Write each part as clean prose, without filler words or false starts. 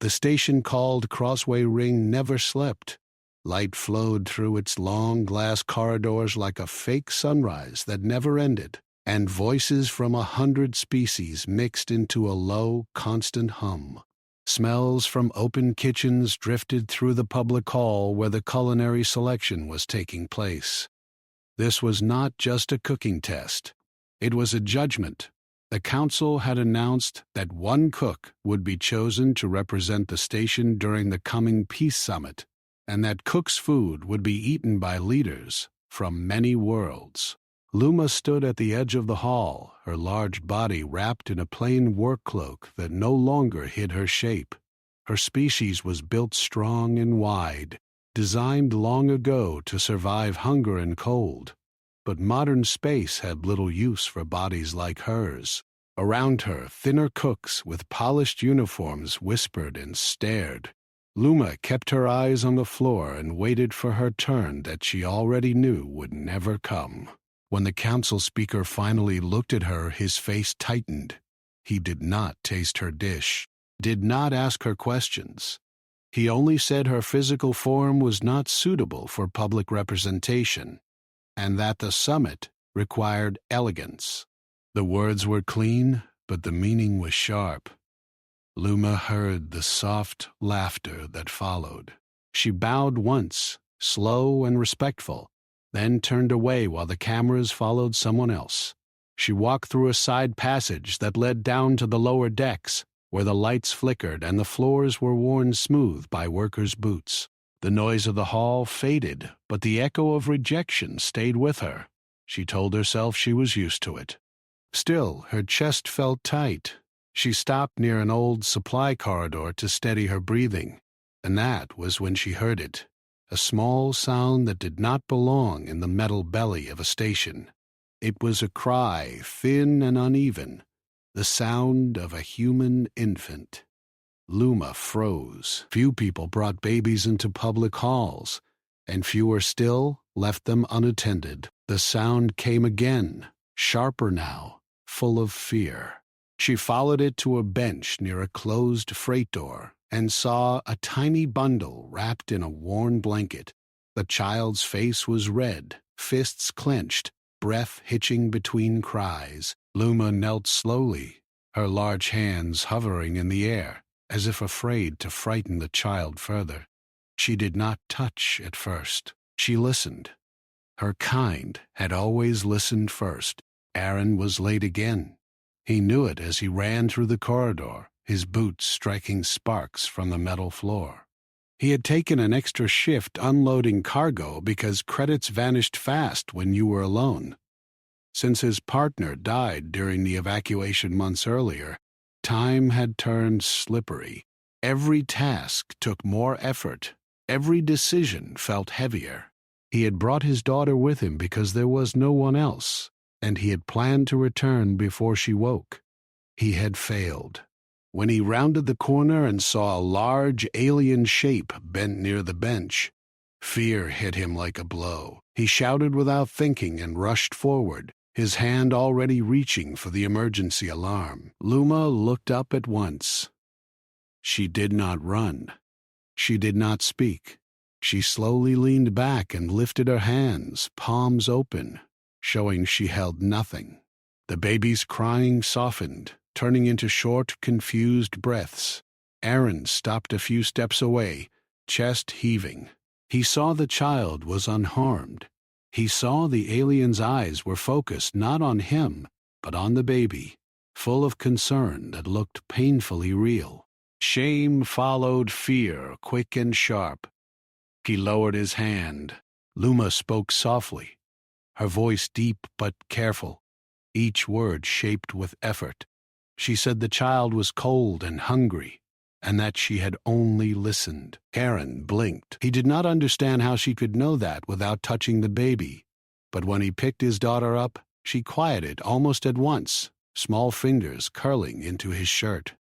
The station called Crossway Ring never slept. Light flowed through its long glass corridors like a fake sunrise that never ended, and voices from 100 species mixed into a low, constant hum. Smells from open kitchens drifted through the public hall where the culinary selection was taking place. This was not just a cooking test. It was a judgment. The council had announced that one cook would be chosen to represent the station during the coming Peace Summit, and that cook's food would be eaten by leaders from many worlds. Luma stood at the edge of the hall, her large body wrapped in a plain work cloak that no longer hid her shape. Her species was built strong and wide, designed long ago to survive hunger and cold. But modern space had little use for bodies like hers. Around her, thinner cooks with polished uniforms whispered and stared. Luma kept her eyes on the floor and waited for her turn that she already knew would never come. When the council speaker finally looked at her, his face tightened. He did not taste her dish, did not ask her questions. He only said her physical form was not suitable for public representation, and that the summit required elegance. The words were clean, but the meaning was sharp. Luma heard the soft laughter that followed. She bowed once, slow and respectful, then turned away while the cameras followed someone else. She walked through a side passage that led down to the lower decks, where the lights flickered and the floors were worn smooth by workers' boots. The noise of the hall faded, but the echo of rejection stayed with her. She told herself she was used to it. Still, her chest felt tight. She stopped near an old supply corridor to steady her breathing, and that was when she heard it. A small sound that did not belong in the metal belly of a station. It was a cry, thin and uneven, the sound of a human infant. Luma froze. Few people brought babies into public halls, and fewer still left them unattended. The sound came again, sharper now, full of fear. She followed it to a bench near a closed freight door and saw a tiny bundle wrapped in a worn blanket. The child's face was red, fists clenched, breath hitching between cries. Luma knelt slowly, her large hands hovering in the air, as if afraid to frighten the child further. She did not touch at first. She listened. Her kind had always listened first. Aaron was late again. He knew it as he ran through the corridor, his boots striking sparks from the metal floor. He had taken an extra shift unloading cargo because credits vanished fast when you were alone. Since his partner died during the evacuation months earlier, time had turned slippery. Every task took more effort. Every decision felt heavier. He had brought his daughter with him because there was no one else, and he had planned to return before she woke. He had failed. When he rounded the corner and saw a large alien shape bent near the bench, fear hit him like a blow. He shouted without thinking and rushed forward, his hand already reaching for the emergency alarm. Luma looked up at once. She did not run. She did not speak. She slowly leaned back and lifted her hands, palms open, showing she held nothing. The baby's crying softened, turning into short, confused breaths. Aaron stopped a few steps away, chest heaving. He saw the child was unharmed. He saw the alien's eyes were focused not on him, but on the baby, full of concern that looked painfully real. Shame followed fear, quick and sharp. He lowered his hand. Luma spoke softly, her voice deep but careful, each word shaped with effort. She said the child was cold and hungry, and that she had only listened. Aaron blinked. He did not understand how she could know that without touching the baby, but when he picked his daughter up, she quieted almost at once, small fingers curling into his shirt.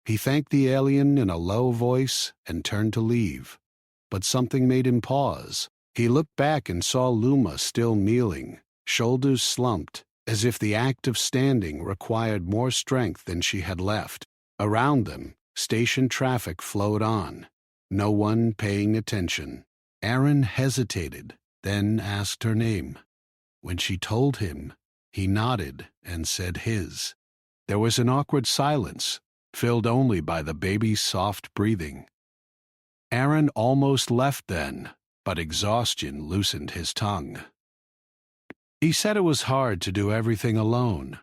He thanked the alien in a low voice and turned to leave, but something made him pause. He looked back and saw Luma still kneeling, shoulders slumped, as if the act of standing required more strength than she had left. Around them, Station traffic flowed on, no one paying attention. Aaron hesitated, then asked her name. When she told him, he nodded and said his. There was an awkward silence, filled only by the baby's soft breathing. Aaron almost left then, but exhaustion loosened his tongue. He said it was hard to do everything alone.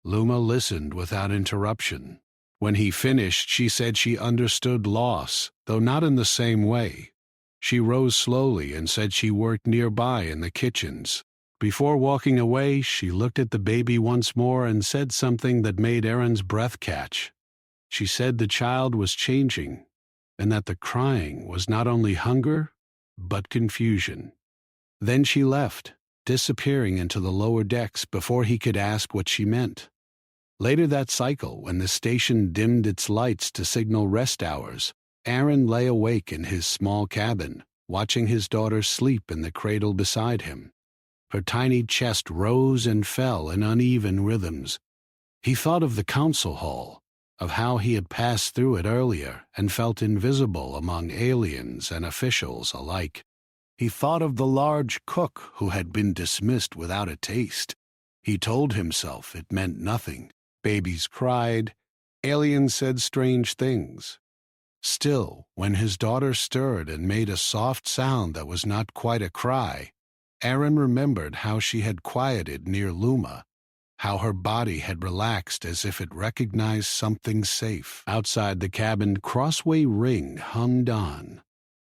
Luma listened without interruption. When he finished, she said she understood loss, though not in the same way. She rose slowly and said she worked nearby in the kitchens. Before walking away, she looked at the baby once more and said something that made Aaron's breath catch. She said the child was changing, and that the crying was not only hunger, but confusion. Then she left, disappearing into the lower decks before he could ask what she meant. Later that cycle, when the station dimmed its lights to signal rest hours, Aaron lay awake in his small cabin, watching his daughter sleep in the cradle beside him. Her tiny chest rose and fell in uneven rhythms. He thought of the council hall, of how he had passed through it earlier and felt invisible among aliens and officials alike. He thought of the large cook who had been dismissed without a taste. He told himself it meant nothing. Babies cried. Aliens said strange things. Still, when his daughter stirred and made a soft sound that was not quite a cry, Aaron remembered how she had quieted near Luma, how her body had relaxed as if it recognized something safe. Outside the cabin, Crossway Ring hummed on,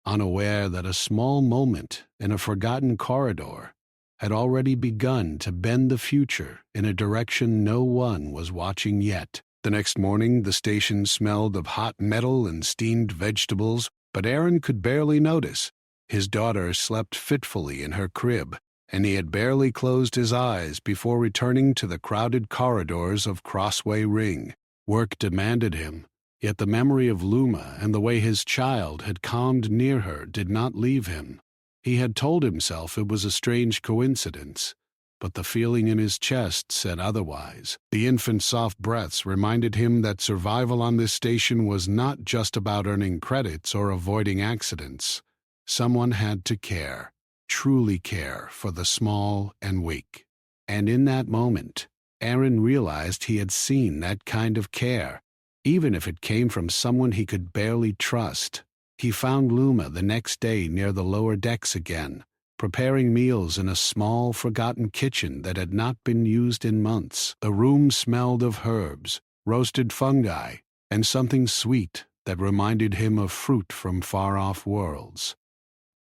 unaware that a small moment in a forgotten corridor had already begun to bend the future in a direction no one was watching yet. The next morning, the station smelled of hot metal and steamed vegetables, but Aaron could barely notice. His daughter slept fitfully in her crib, and he had barely closed his eyes before returning to the crowded corridors of Crossway Ring. Work demanded him, yet the memory of Luma and the way his child had calmed near her did not leave him. He had told himself it was a strange coincidence, but the feeling in his chest said otherwise. The infant's soft breaths reminded him that survival on this station was not just about earning credits or avoiding accidents. Someone had to care, truly care, for the small and weak. And in that moment, Aaron realized he had seen that kind of care, even if it came from someone he could barely trust. He found Luma the next day near the lower decks again, preparing meals in a small, forgotten kitchen that had not been used in months. The room smelled of herbs, roasted fungi, and something sweet that reminded him of fruit from far-off worlds.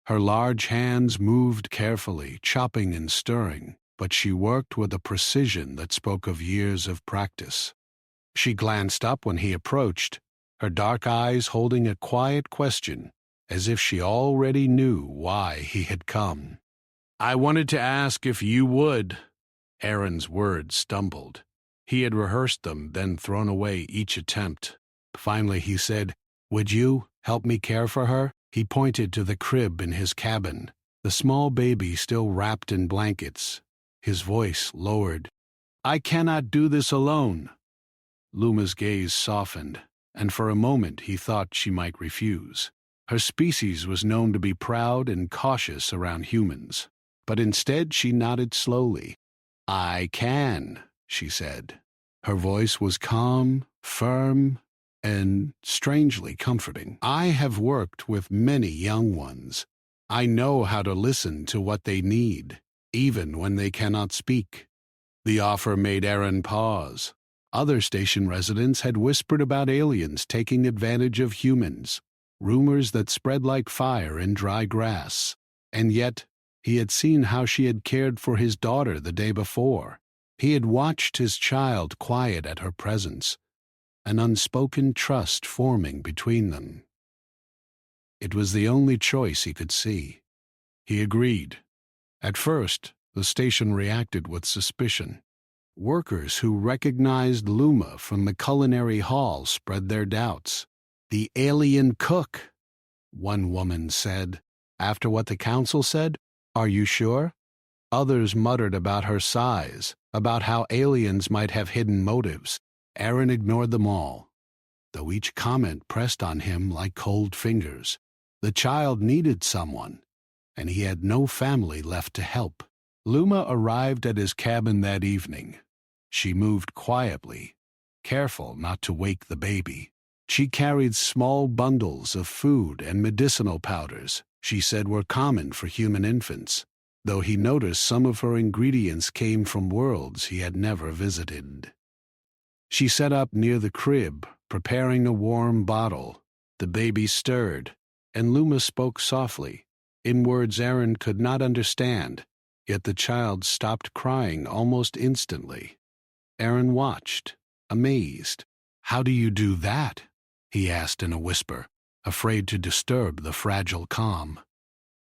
Her large hands moved carefully, chopping and stirring, but she worked with a precision that spoke of years of practice. She glanced up when he approached, her dark eyes holding a quiet question, as if she already knew why he had come. "I wanted to ask if you would." Aaron's words stumbled. He had rehearsed them, then thrown away each attempt. Finally he said, "Would you help me care for her?" He pointed to the crib in his cabin, the small baby still wrapped in blankets. His voice lowered. "I cannot do this alone." Luma's gaze softened, and for a moment he thought she might refuse. Her species was known to be proud and cautious around humans, but instead she nodded slowly. "I can," she said. Her voice was calm, firm, and strangely comforting. "I have worked with many young ones. I know how to listen to what they need, even when they cannot speak." The offer made Aaron pause. Other station residents had whispered about aliens taking advantage of humans, rumors that spread like fire in dry grass. And yet, he had seen how she had cared for his daughter the day before. He had watched his child quiet at her presence, an unspoken trust forming between them. It was the only choice he could see. He agreed. At first, the station reacted with suspicion. Workers who recognized Luma from the culinary hall spread their doubts. "The alien cook," one woman said. "After what the council said, are you sure?" Others muttered about her size, about how aliens might have hidden motives. Aaron ignored them all. though each comment pressed on him like cold fingers. The child needed someone, and he had no family left to help. Luma arrived at his cabin that evening. She moved quietly, careful not to wake the baby. She carried small bundles of food and medicinal powders she said were common for human infants, though he noticed some of her ingredients came from worlds he had never visited. She sat up near the crib, preparing a warm bottle. The baby stirred, and Luma spoke softly, in words Aaron could not understand, yet the child stopped crying almost instantly. Aaron watched, amazed. "How do you do that?" he asked in a whisper, afraid to disturb the fragile calm.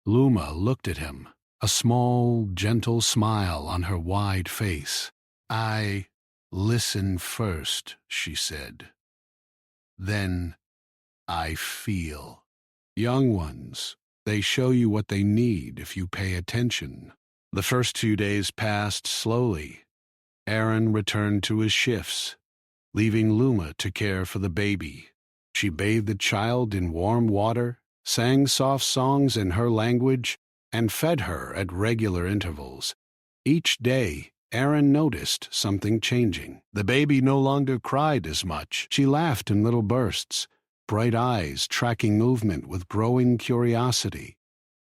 Luma looked at him, a small, gentle smile on her wide face. "I listen first," she said. "Then I feel. Young ones, they show you what they need if you pay attention." The first 2 days passed slowly. Aaron returned to his shifts, leaving Luma to care for the baby. She bathed the child in warm water, sang soft songs in her language, and fed her at regular intervals. Each day, Aaron noticed something changing. The baby no longer cried as much. She laughed in little bursts, bright eyes tracking movement with growing curiosity.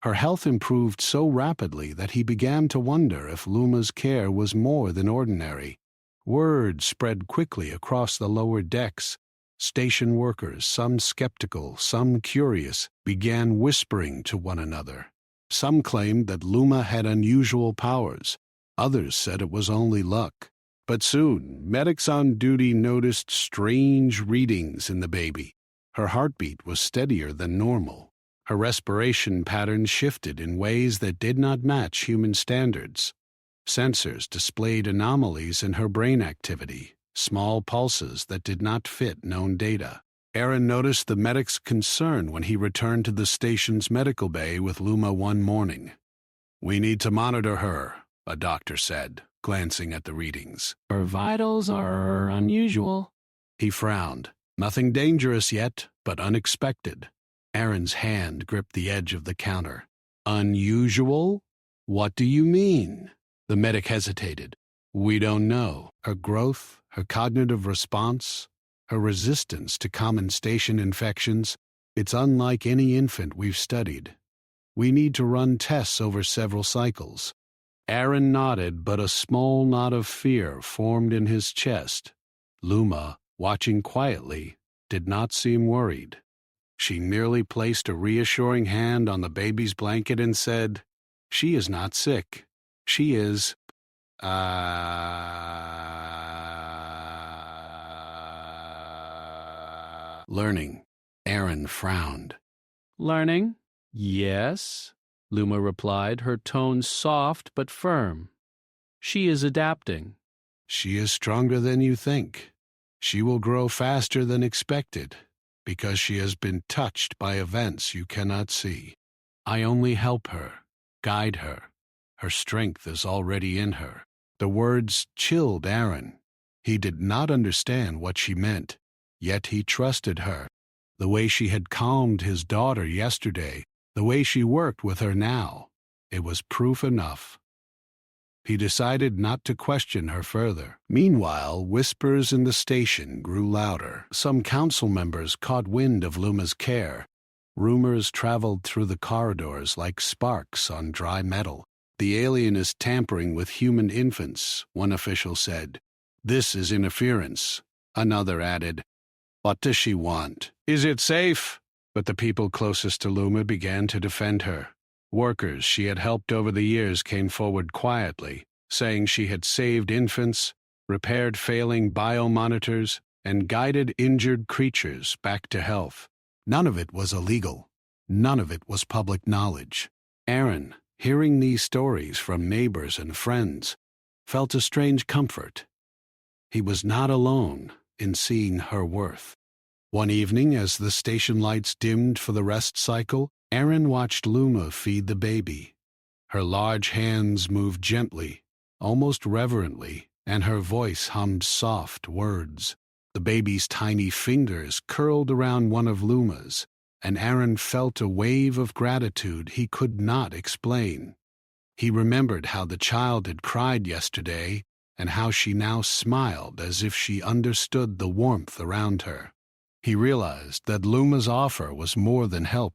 Her health improved so rapidly that he began to wonder if Luma's care was more than ordinary. Word spread quickly across the lower decks. Station workers, some skeptical, some curious, began whispering to one another. Some claimed that Luma had unusual powers. Others said it was only luck. But soon, medics on duty noticed strange readings in the baby. Her heartbeat was steadier than normal. Her respiration patterns shifted in ways that did not match human standards. Sensors displayed anomalies in her brain activity, small pulses that did not fit known data. Aaron noticed the medic's concern when he returned to the station's medical bay with Luma one morning. "We need to monitor her," a doctor said, glancing at the readings. "Her vitals are unusual." He frowned. Nothing dangerous yet, but unexpected. Aaron's hand gripped the edge of the counter. "Unusual? What do you mean?" The medic hesitated. "We don't know. Her growth, her cognitive response, her resistance to common station infections, it's unlike any infant we've studied. We need to run tests over several cycles." Aaron nodded, but a small knot of fear formed in his chest. Luma, watching quietly, did not seem worried. She merely placed a reassuring hand on the baby's blanket and said, "She is not sick. She is, learning." Aaron frowned. "Learning? Yes," Luma replied, her tone soft but firm. "She is adapting." "She is stronger than you think. She will grow faster than expected, because she has been touched by events you cannot see. I only help her, guide her. Her strength is already in her." The words chilled Aaron. He did not understand what she meant, yet he trusted her. The way she had calmed his daughter yesterday, the way she worked with her now, it was proof enough. He decided not to question her further. Meanwhile, whispers in the station grew louder. Some council members caught wind of Luma's care. Rumors traveled through the corridors like sparks on dry metal. "The alien is tampering with human infants," one official said. "This is interference." Another added, "What does she want? Is it safe?" But the people closest to Luma began to defend her. Workers she had helped over the years came forward quietly, saying she had saved infants, repaired failing biomonitors, and guided injured creatures back to health. None of it was illegal. None of it was public knowledge. Aaron, hearing these stories from neighbors and friends, felt a strange comfort. He was not alone in seeing her worth. One evening, as the station lights dimmed for the rest cycle, Aaron watched Luma feed the baby. Her large hands moved gently, almost reverently, and her voice hummed soft words. The baby's tiny fingers curled around one of Luma's, and Aaron felt a wave of gratitude he could not explain. He remembered how the child had cried yesterday and how she now smiled as if she understood the warmth around her. He realized that Luma's offer was more than help.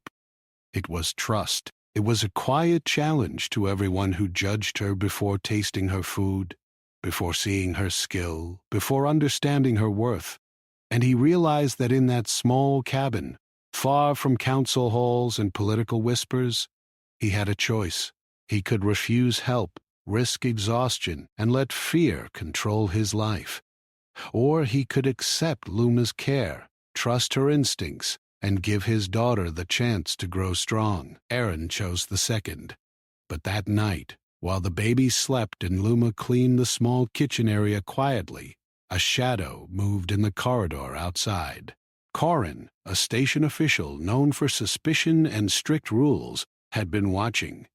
It was trust. It was a quiet challenge to everyone who judged her before tasting her food, before seeing her skill, before understanding her worth. And he realized that in that small cabin, far from council halls and political whispers, he had a choice. He could refuse help, risk exhaustion, and let fear control his life. Or he could accept Luma's care, trust her instincts, and give his daughter the chance to grow strong. Aaron chose the second. But that night, while the baby slept and Luma cleaned the small kitchen area quietly, a shadow moved in the corridor outside. Corin, a station official known for suspicion and strict rules, had been watching.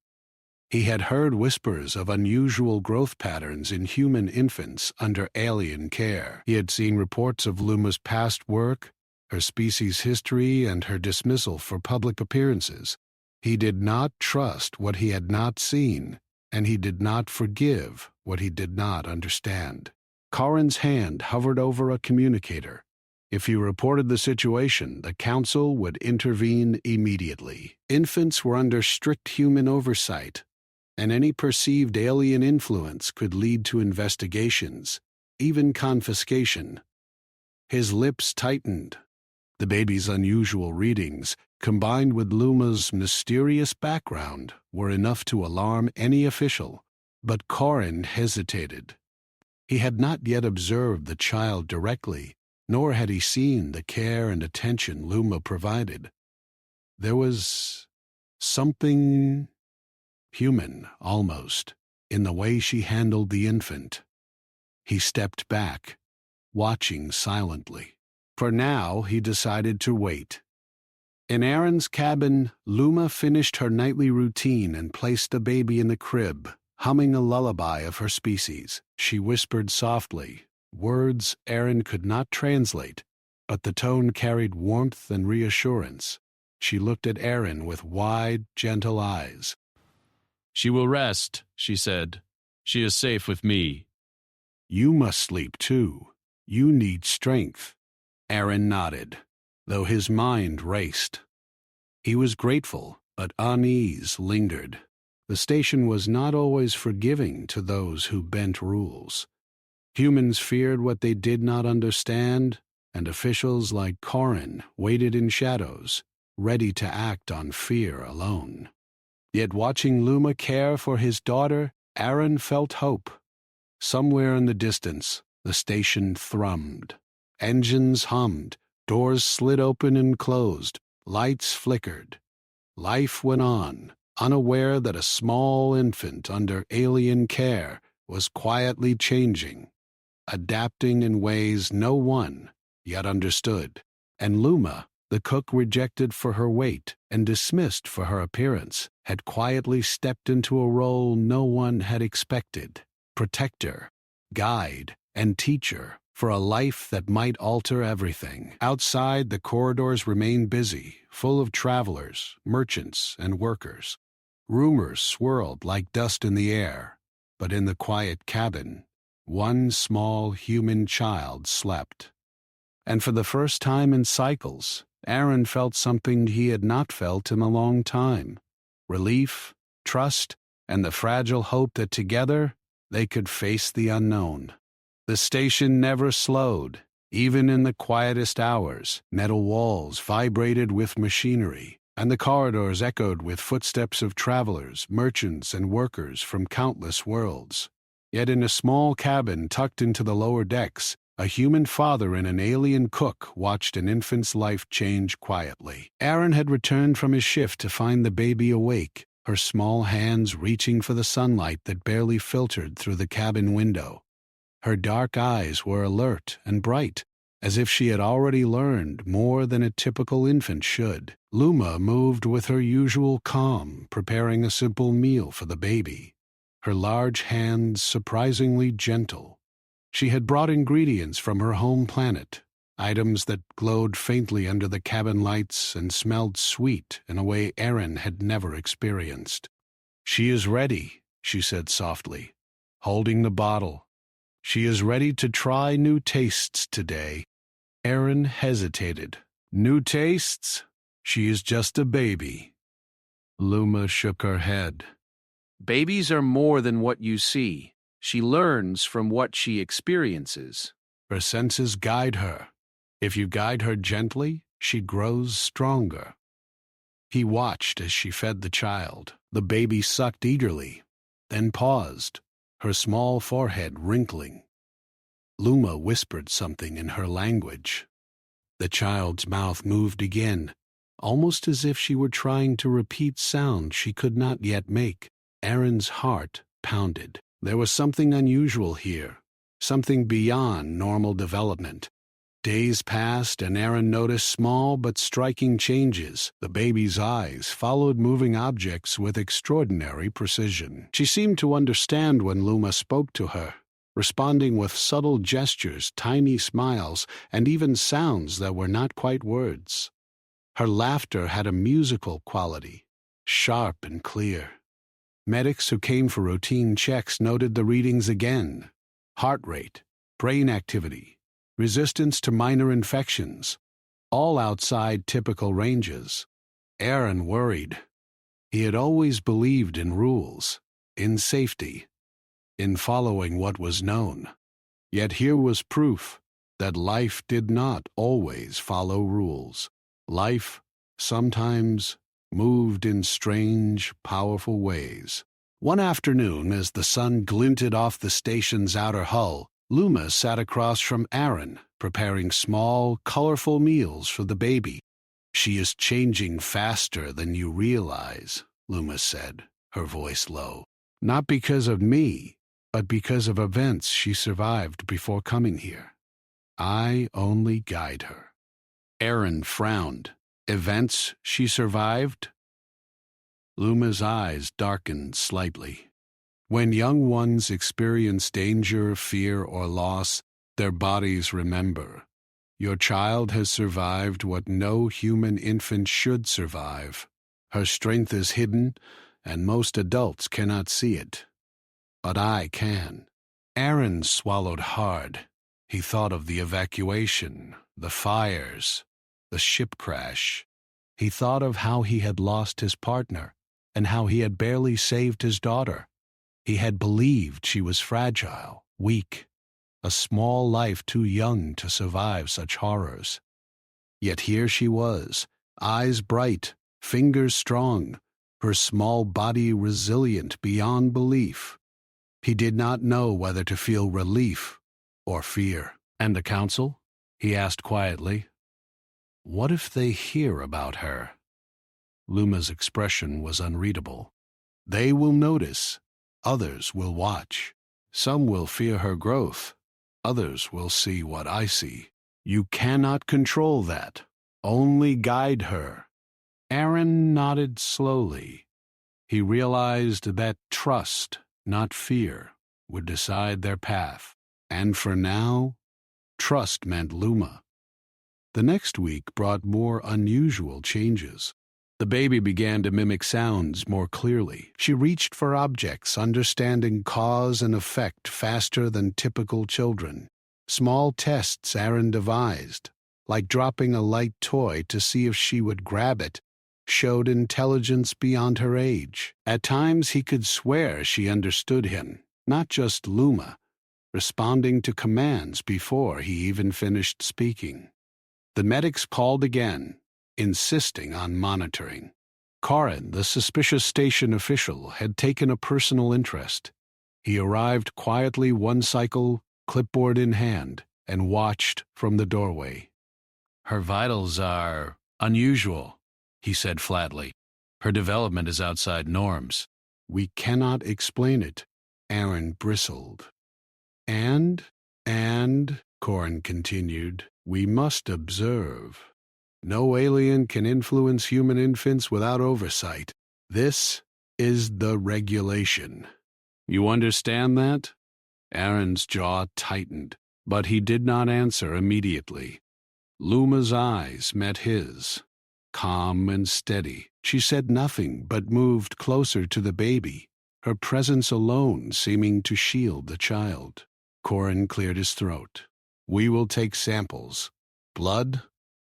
He had heard whispers of unusual growth patterns in human infants under alien care. He had seen reports of Luma's past work, her species' history, and her dismissal for public appearances. He did not trust what he had not seen, and he did not forgive what he did not understand. Corin's hand hovered over a communicator. If he reported the situation, the council would intervene immediately. Infants were under strict human oversight, and any perceived alien influence could lead to investigations, even confiscation. His lips tightened. The baby's unusual readings, combined with Luma's mysterious background, were enough to alarm any official, but Corin hesitated. He had not yet observed the child directly, nor had he seen the care and attention Luma provided. There was something human, almost, in the way she handled the infant. He stepped back, watching silently. For now, he decided to wait. In Aaron's cabin, Luma finished her nightly routine and placed the baby in the crib, humming a lullaby of her species. She whispered softly, words Aaron could not translate, but the tone carried warmth and reassurance. She looked at Aaron with wide, gentle eyes. "She will rest," she said. "She is safe with me." "You must sleep too. You need strength." Aaron nodded, though his mind raced. He was grateful, but unease lingered. The station was not always forgiving to those who bent rules. Humans feared what they did not understand, and officials like Corin waited in shadows, ready to act on fear alone. Yet watching Luma care for his daughter, Aaron felt hope. Somewhere in the distance, the station thrummed. Engines hummed, doors slid open and closed, lights flickered. Life went on, unaware that a small infant under alien care was quietly changing, adapting in ways no one yet understood. And Luma, the cook rejected for her weight and dismissed for her appearance, had quietly stepped into a role no one had expected: protector, guide, and teacher for a life that might alter everything. Outside, the corridors remained busy, full of travelers, merchants, and workers. Rumors swirled like dust in the air, but in the quiet cabin, one small human child slept. And for the first time in cycles, Aaron felt something he had not felt in a long time: relief, trust, and the fragile hope that together they could face the unknown. The station never slowed. Even in the quietest hours, metal walls vibrated with machinery, and the corridors echoed with footsteps of travelers, merchants, and workers from countless worlds. Yet in a small cabin tucked into the lower decks, a human father and an alien cook watched an infant's life change quietly. Aaron had returned from his shift to find the baby awake, her small hands reaching for the sunlight that barely filtered through the cabin window. Her dark eyes were alert and bright, as if she had already learned more than a typical infant should. Luma moved with her usual calm, preparing a simple meal for the baby, her large hands surprisingly gentle. She had brought ingredients from her home planet, items that glowed faintly under the cabin lights and smelled sweet in a way Aaron had never experienced. "She is ready," she said softly, holding the bottle. "She is ready to try new tastes today." Aaron hesitated. "New tastes? She is just a baby." Luma shook her head. Babies are more than what you see. She learns from what she experiences. Her senses guide her. If you guide her gently, she grows stronger. He watched as she fed the child. The baby sucked eagerly, then paused, her small forehead wrinkling. Luma whispered something in her language. The child's mouth moved again, almost as if she were trying to repeat sounds she could not yet make. Aaron's heart pounded. There was something unusual here, something beyond normal development. Days passed, and Aaron noticed small but striking changes. The baby's eyes followed moving objects with extraordinary precision. She seemed to understand when Luma spoke to her, responding with subtle gestures, tiny smiles, and even sounds that were not quite words. Her laughter had a musical quality, sharp and clear. Medics who came for routine checks noted the readings again: heart rate, brain activity, resistance to minor infections, all outside typical ranges. Aaron worried. He had always believed in rules, in safety, in following what was known. Yet here was proof that life did not always follow rules. Life sometimes moved in strange, powerful ways. One afternoon, as the sun glinted off the station's outer hull, Luma sat across from Aaron, preparing small, colorful meals for the baby. "She is changing faster than you realize," Luma said, her voice low. "Not because of me, but because of events she survived before coming here. I only guide her." Aaron frowned. "Events she survived?" Luma's eyes darkened slightly. When young ones experience danger, fear, or loss, their bodies remember. Your child has survived what no human infant should survive. Her strength is hidden, and most adults cannot see it. But I can. Aaron swallowed hard. He thought of the evacuation, the fires, the ship crash. He thought of how he had lost his partner, and how he had barely saved his daughter. He had believed she was fragile, weak, a small life too young to survive such horrors. Yet here she was, eyes bright, fingers strong, her small body resilient beyond belief. He did not know whether to feel relief or fear. "And the council?" he asked quietly. "What if they hear about her?" Luma's expression was unreadable. "They will notice. Others will watch. Some will fear her growth. Others will see what I see. You cannot control that. Only guide her." Aaron nodded slowly. He realized that trust, not fear, would decide their path. And for now, trust meant Luma. The next week brought more unusual changes. The baby began to mimic sounds more clearly. She reached for objects, understanding cause and effect faster than typical children. Small tests Aaron devised, like dropping a light toy to see if she would grab it, showed intelligence beyond her age. At times he could swear she understood him, not just Luma, responding to commands before he even finished speaking. The medics called again, insisting on monitoring. Corin, the suspicious station official, had taken a personal interest. He arrived quietly one cycle, clipboard in hand, and watched from the doorway. "Her vitals are unusual," he said flatly. "Her development is outside norms." "We cannot explain it," Aaron bristled. And, Corin continued, "we must observe. No alien can influence human infants without oversight. This is the regulation." "You understand that?" Aaron's jaw tightened, but he did not answer immediately. Luma's eyes met his, calm and steady. She said nothing but moved closer to the baby, her presence alone seeming to shield the child. Corin cleared his throat. "We will take samples. Blood,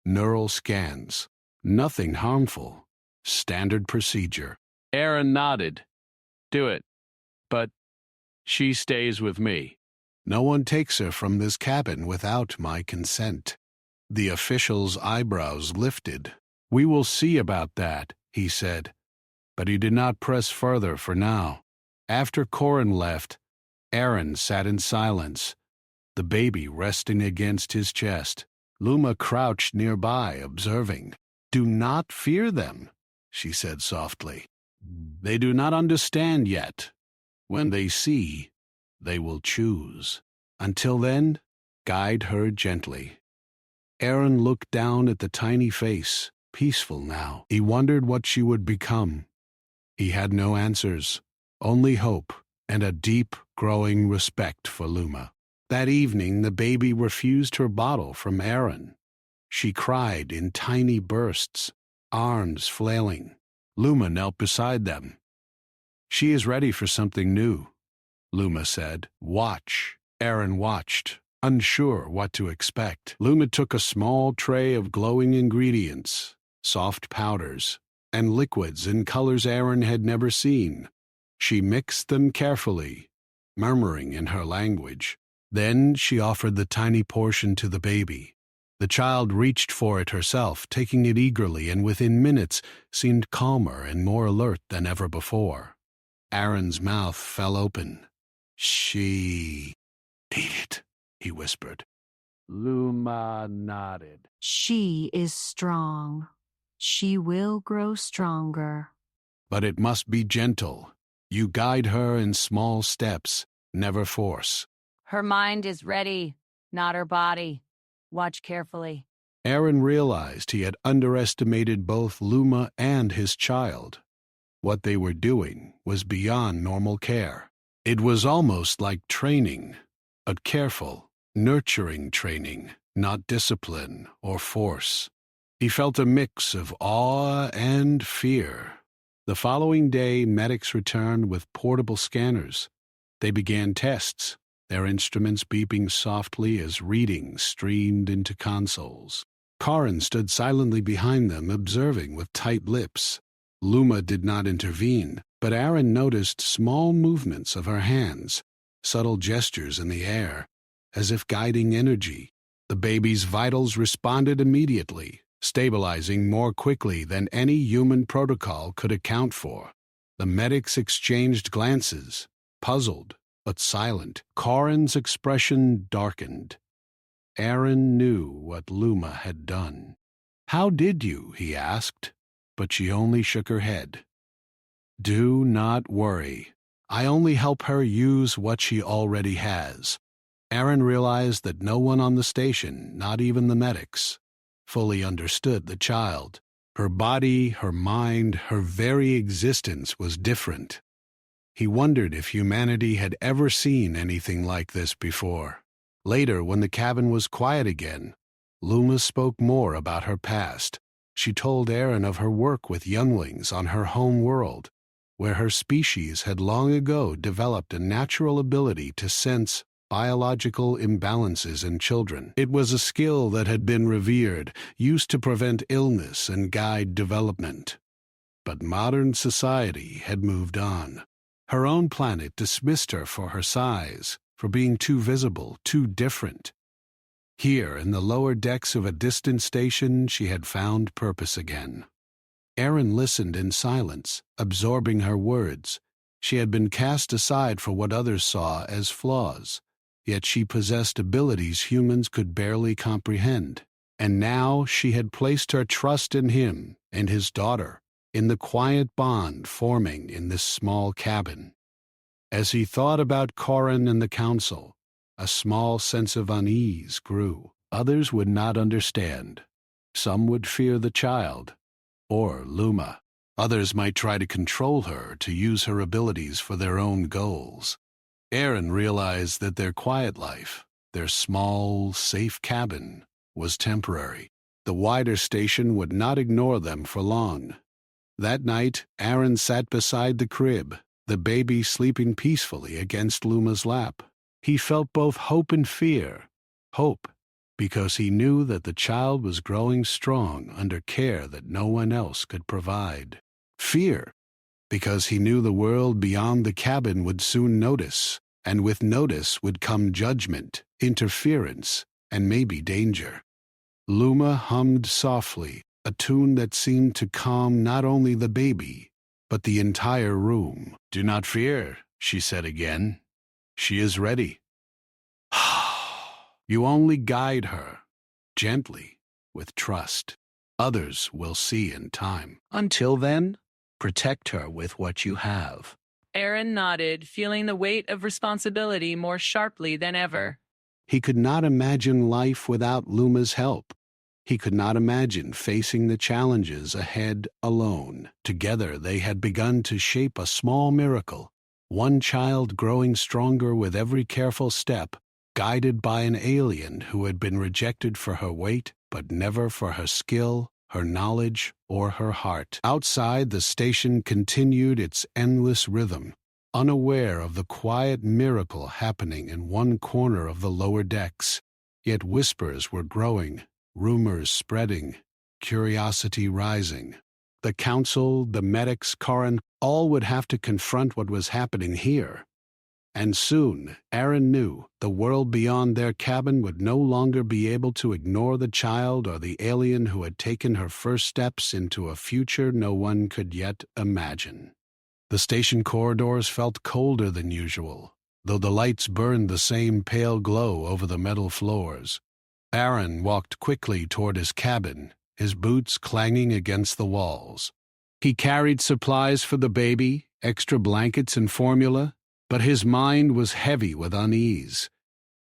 neural scans. Nothing harmful. Standard procedure." Aaron nodded. "Do it. But she stays with me." "No one takes her from this cabin without my consent." The official's eyebrows lifted. "We will see about that," he said, but he did not press further for now. After Corin left, Aaron sat in silence, the baby resting against his chest. Luma crouched nearby, observing. "Do not fear them," she said softly. "They do not understand yet. When they see, they will choose. Until then, guide her gently." Aaron looked down at the tiny face, peaceful now. He wondered what she would become. He had no answers, only hope and a deep, growing respect for Luma. That evening, the baby refused her bottle from Aaron. She cried in tiny bursts, arms flailing. Luma knelt beside them. "She is ready for something new," Luma said. "Watch." Aaron watched, unsure what to expect. Luma took a small tray of glowing ingredients, soft powders, and liquids in colors Aaron had never seen. She mixed them carefully, murmuring in her language. Then she offered the tiny portion to the baby. The child reached for it herself, taking it eagerly, and within minutes seemed calmer and more alert than ever before. Aaron's mouth fell open. "She... eat it," he whispered. Luma nodded. She is strong. She will grow stronger. "But it must be gentle. You guide her in small steps, never force." Her mind is ready, not her body. Watch carefully. Aaron realized he had underestimated both Luma and his child. What they were doing was beyond normal care. It was almost like training, but careful, nurturing training, not discipline or force. He felt a mix of awe and fear. The following day, medics returned with portable scanners. They began tests, their instruments beeping softly as readings streamed into consoles. Corin stood silently behind them, observing with tight lips. Luma did not intervene, but Aaron noticed small movements of her hands, subtle gestures in the air, as if guiding energy. The baby's vitals responded immediately, stabilizing more quickly than any human protocol could account for. The medics exchanged glances, puzzled but silent. Corin's expression darkened. Aaron knew what Luma had done. "How did you?" he asked, but she only shook her head. "Do not worry. I only help her use what she already has." Aaron realized that no one on the station, not even the medics, fully understood the child. Her body, her mind, her very existence was different. He wondered if humanity had ever seen anything like this before. Later, when the cabin was quiet again, Luma spoke more about her past. She told Aaron of her work with younglings on her home world, where her species had long ago developed a natural ability to sense biological imbalances in children. It was a skill that had been revered, used to prevent illness and guide development. But modern society had moved on. Her own planet dismissed her for her size, for being too visible, too different. Here, in the lower decks of a distant station, she had found purpose again. Aaron listened in silence, absorbing her words. She had been cast aside for what others saw as flaws, yet she possessed abilities humans could barely comprehend. And now she had placed her trust in him and his daughter, in the quiet bond forming in this small cabin. As he thought about Corin and the council, a small sense of unease grew. Others would not understand. Some would fear the child, or Luma. Others might try to control her, to use her abilities for their own goals. Aaron realized that their quiet life, their small, safe cabin, was temporary. The wider station would not ignore them for long. That night, Aaron sat beside the crib, the baby sleeping peacefully against Luma's lap. He felt both hope and fear. Hope, because he knew that the child was growing strong under care that no one else could provide. Fear, because he knew the world beyond the cabin would soon notice, and with notice would come judgment, interference, and maybe danger. Luma hummed softly, a tune that seemed to calm not only the baby, but the entire room. "Do not fear," she said again. "She is ready. You only guide her, gently, with trust. Others will see in time. Until then, protect her with what you have." Aaron nodded, feeling the weight of responsibility more sharply than ever. He could not imagine life without Luma's help. He could not imagine facing the challenges ahead alone. Together they had begun to shape a small miracle, one child growing stronger with every careful step, guided by an alien who had been rejected for her weight, but never for her skill, her knowledge, or her heart. Outside, the station continued its endless rhythm, unaware of the quiet miracle happening in one corner of the lower decks. Yet whispers were growing, rumors spreading, curiosity rising. The council, the medics, Karin, all would have to confront what was happening here. And soon, Aaron knew, the world beyond their cabin would no longer be able to ignore the child or the alien who had taken her first steps into a future no one could yet imagine. The station corridors felt colder than usual, though the lights burned the same pale glow over the metal floors. Aaron walked quickly toward his cabin, his boots clanging against the walls. He carried supplies for the baby, extra blankets and formula, but his mind was heavy with unease.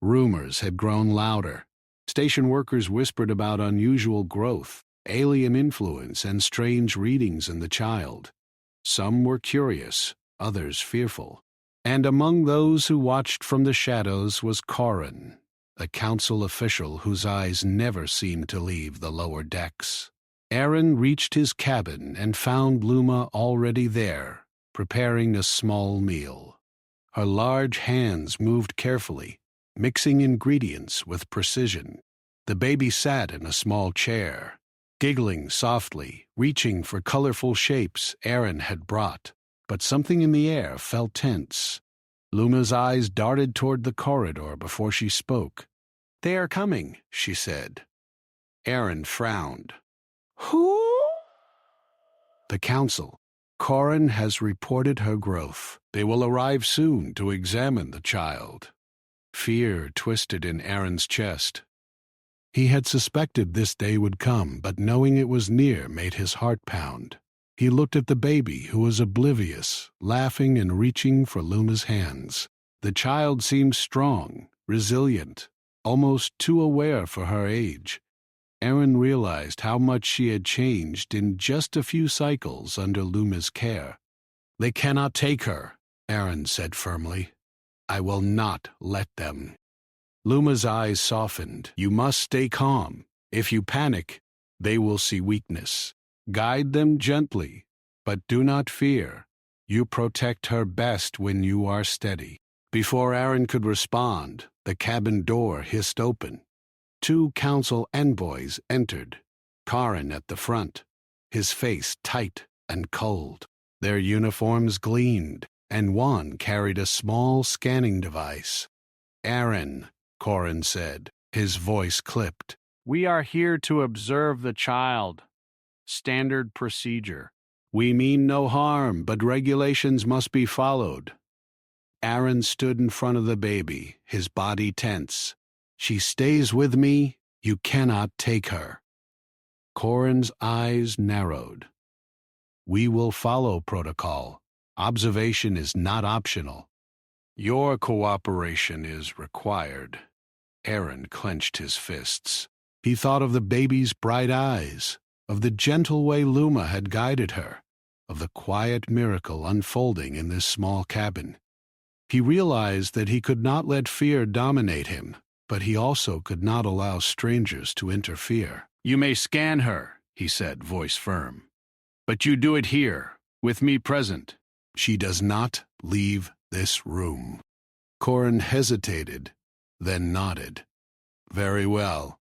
Rumors had grown louder. Station workers whispered about unusual growth, alien influence, and strange readings in the child. Some were curious, others fearful. And among those who watched from the shadows was Karin, the council official whose eyes never seemed to leave the lower decks. Aaron reached his cabin and found Luma already there, preparing a small meal. Her large hands moved carefully, mixing ingredients with precision. The baby sat in a small chair, giggling softly, reaching for colorful shapes Aaron had brought, but something in the air felt tense. Luma's eyes darted toward the corridor before she spoke. "They are coming," she said. Aaron frowned. "Who?" "The council. Karin has reported her growth. They will arrive soon to examine the child." Fear twisted in Aaron's chest. He had suspected this day would come, but knowing it was near made his heart pound. He looked at the baby, who was oblivious, laughing and reaching for Luma's hands. The child seemed strong, resilient, almost too aware for her age. Aaron realized how much she had changed in just a few cycles under Luma's care. "They cannot take her," Aaron said firmly. "I will not let them." Luma's eyes softened. "You must stay calm. If you panic, they will see weakness. Guide them gently, but do not fear. You protect her best when you are steady." Before Aaron could respond, the cabin door hissed open. 2 council envoys entered, Karin at the front, his face tight and cold. Their uniforms gleamed, and one carried a small scanning device. "Aaron," Karin said, his voice clipped. "We are here to observe the child. Standard procedure. We mean no harm, but regulations must be followed." Aaron stood in front of the baby, his body tense. "She stays with me. You cannot take her." Karin's eyes narrowed. "We will follow protocol. Observation is not optional. Your cooperation is required." Aaron clenched his fists. He thought of the baby's bright eyes, of the gentle way Luma had guided her, of the quiet miracle unfolding in this small cabin. He realized that he could not let fear dominate him. but he also could not allow strangers to interfere. "You may scan her," he said, voice firm. "But you do it here, with me present." "She does not leave this room." Corin hesitated, then nodded. "Very well.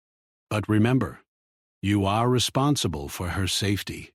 But remember, you are responsible for her safety.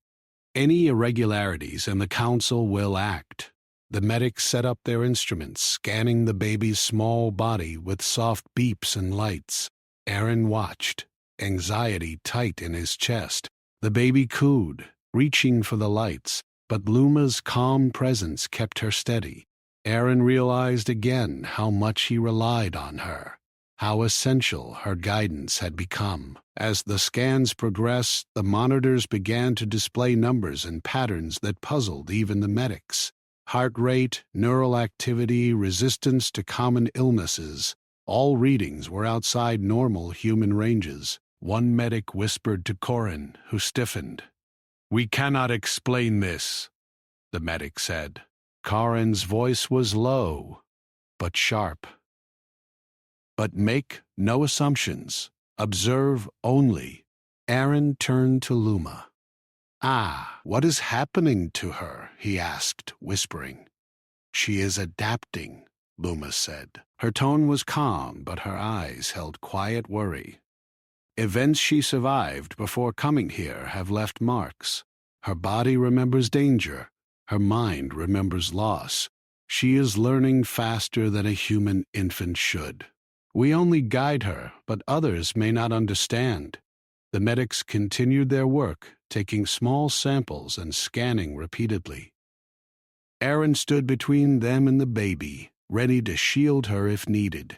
Any irregularities and the council will act." The medics set up their instruments, scanning the baby's small body with soft beeps and lights. Aaron watched, anxiety tight in his chest. The baby cooed, reaching for the lights, but Luma's calm presence kept her steady. Aaron realized again how much he relied on her, how essential her guidance had become. As the scans progressed, the monitors began to display numbers and patterns that puzzled even the medics. Heart rate, neural activity, resistance to common illnesses, all readings were outside normal human ranges. One medic whispered to Corin, who stiffened. "We cannot explain this," the medic said. Corin's voice was low, but sharp. "But make no assumptions. Observe only." Aaron turned to Luma. "Ah, what is happening to her?" he asked, whispering. "She is adapting," Luma said. Her tone was calm, but her eyes held quiet worry. "Events she survived before coming here have left marks. Her body remembers danger. Her mind remembers loss. She is learning faster than a human infant should. We only guide her, but others may not understand." The medics continued their work, taking small samples and scanning repeatedly. Aaron stood between them and the baby, ready to shield her if needed.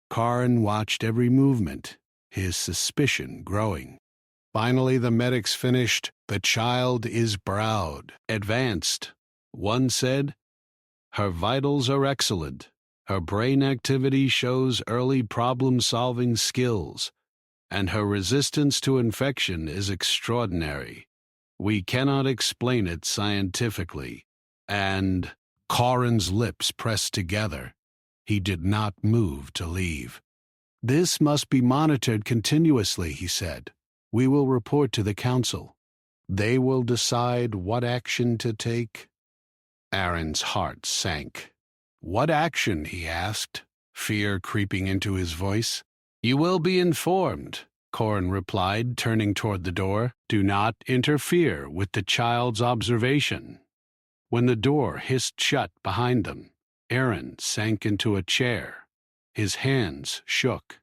Corin watched every movement, his suspicion growing. Finally, the medics finished. "The child is browed, advanced." One said, "Her vitals are excellent. Her brain activity shows early problem-solving skills, and her resistance to infection is extraordinary. We cannot explain it scientifically." And Corin's lips pressed together. He did not move to leave. "This must be monitored continuously," he said. "We will report to the council. They will decide what action to take." Aaron's heart sank. "What action?" he asked, fear creeping into his voice. "You will be informed," Corin replied, turning toward the door. "Do not interfere with the child's observation." When the door hissed shut behind them, Aaron sank into a chair. His hands shook.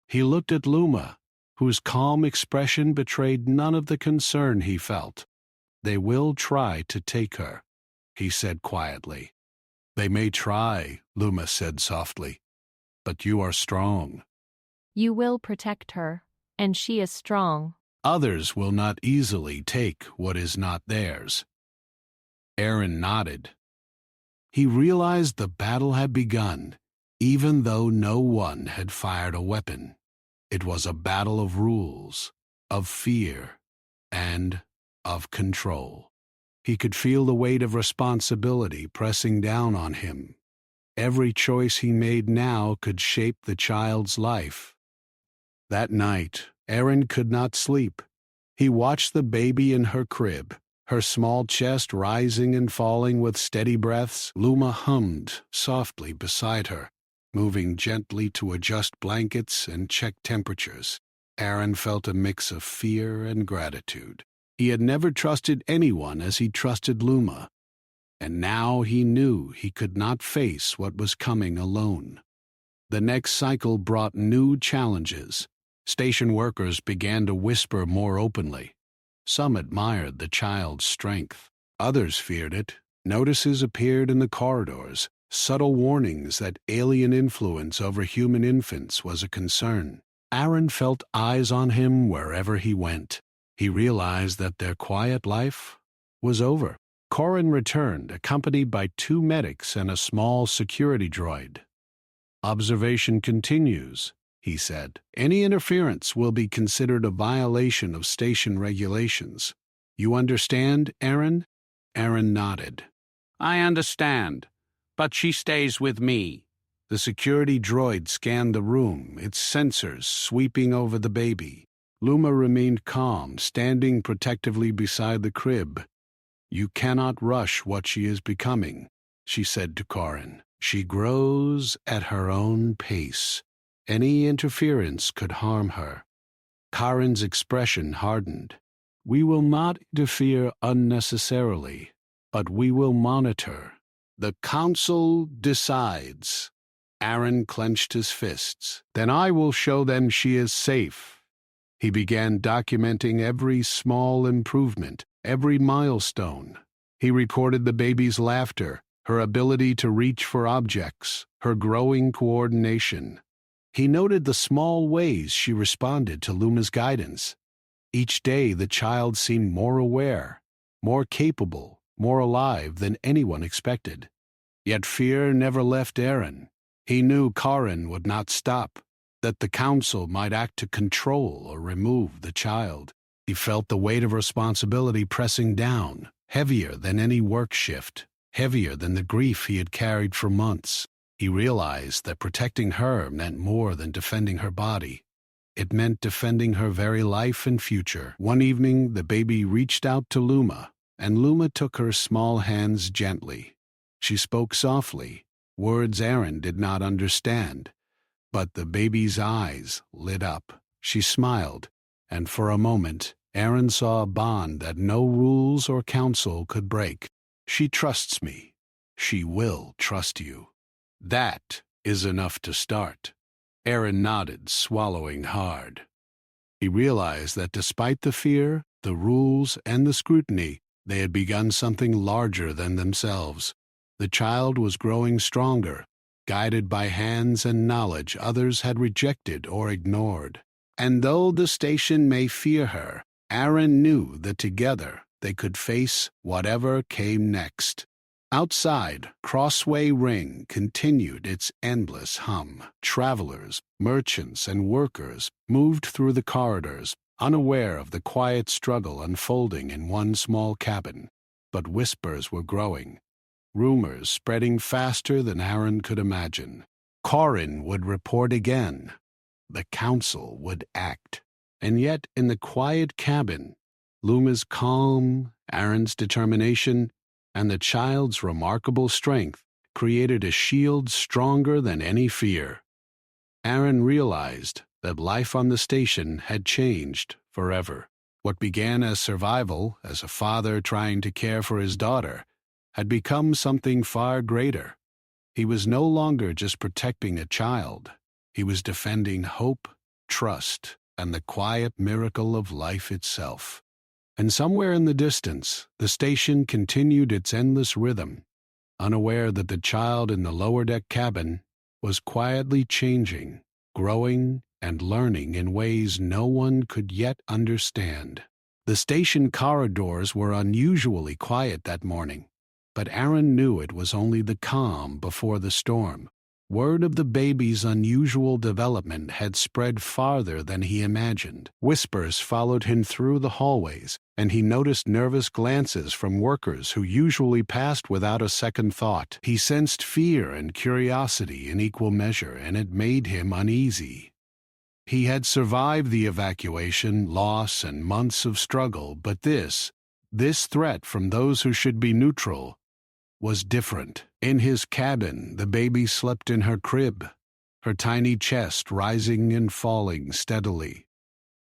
He looked at Luma, whose calm expression betrayed none of the concern he felt. "They will try to take her," he said quietly. "They may try," Luma said softly, "but you are strong." You will protect her, and she is strong. "Others will not easily take what is not theirs." Aaron nodded. He realized the battle had begun, even though no one had fired a weapon. It was a battle of rules, of fear, and of control. He could feel the weight of responsibility pressing down on him. Every choice he made now could shape the child's life. That night, Aaron could not sleep. He watched the baby in her crib, her small chest rising and falling with steady breaths. Luma hummed softly beside her, moving gently to adjust blankets and check temperatures. Aaron felt a mix of fear and gratitude. He had never trusted anyone as he trusted Luma, and now he knew he could not face what was coming alone. The next cycle brought new challenges. Station workers began to whisper more openly. Some admired the child's strength. Others feared it. Notices appeared in the corridors, subtle warnings that alien influence over human infants was a concern. Aaron felt eyes on him wherever he went. He realized that their quiet life was over. Corin returned, accompanied by 2 medics and a small security droid. "Observation continues," he said. "Any interference will be considered a violation of station regulations. You understand, Aaron?" Aaron nodded. "I understand, but she stays with me. The security droid scanned the room, its sensors sweeping over the baby. Luma remained calm, standing protectively beside the crib. "You cannot rush what she is becoming," she said to Karin. "She grows at her own pace. Any interference could harm her." Karin's expression hardened. "We will not interfere unnecessarily, but we will monitor. The Council decides." Aaron clenched his fists. "Then I will show them she is safe." He began documenting every small improvement, every milestone. He reported the baby's laughter, her ability to reach for objects, her growing coordination. He noted the small ways she responded to Luma's guidance. Each day the child seemed more aware, more capable, more alive than anyone expected. Yet fear never left Aaron. He knew Karin would not stop, that the Council might act to control or remove the child. He felt the weight of responsibility pressing down, heavier than any work shift, heavier than the grief he had carried for months. He realized that protecting her meant more than defending her body. It meant defending her very life and future. One evening, the baby reached out to Luma, and Luma took her small hands gently. She spoke softly, words Aaron did not understand, but the baby's eyes lit up. She smiled, and for a moment, Aaron saw a bond that no rules or council could break. "She trusts me. She will trust you." That is enough to start. Aaron nodded, swallowing hard. He realized that despite the fear, the rules, and the scrutiny, they had begun something larger than themselves. The child was growing stronger, guided by hands and knowledge others had rejected or ignored. And though the station may fear her, Aaron knew that together they could face whatever came next. Outside, Crossway Ring continued its endless hum. Travelers, merchants, and workers moved through the corridors, unaware of the quiet struggle unfolding in one small cabin. But whispers were growing, rumors spreading faster than Aaron could imagine. Karin would report again. The Council would act. And yet, in the quiet cabin, Luma's calm, Aaron's determination, and the child's remarkable strength created a shield stronger than any fear. Aaron realized that life on the station had changed forever. What began as survival, as a father trying to care for his daughter, had become something far greater. He was no longer just protecting a child. He was defending hope, trust, and the quiet miracle of life itself. And somewhere in the distance, the station continued its endless rhythm, unaware that the child in the lower deck cabin was quietly changing, growing, and learning in ways no one could yet understand. The station corridors were unusually quiet that morning, but Aaron knew it was only the calm before the storm. Word of the baby's unusual development had spread farther than he imagined. Whispers followed him through the hallways, and he noticed nervous glances from workers who usually passed without a second thought. He sensed fear and curiosity in equal measure, and it made him uneasy. He had survived the evacuation, loss, and months of struggle, but this threat from those who should be neutral, was different. In his cabin, the baby slept in her crib, her tiny chest rising and falling steadily.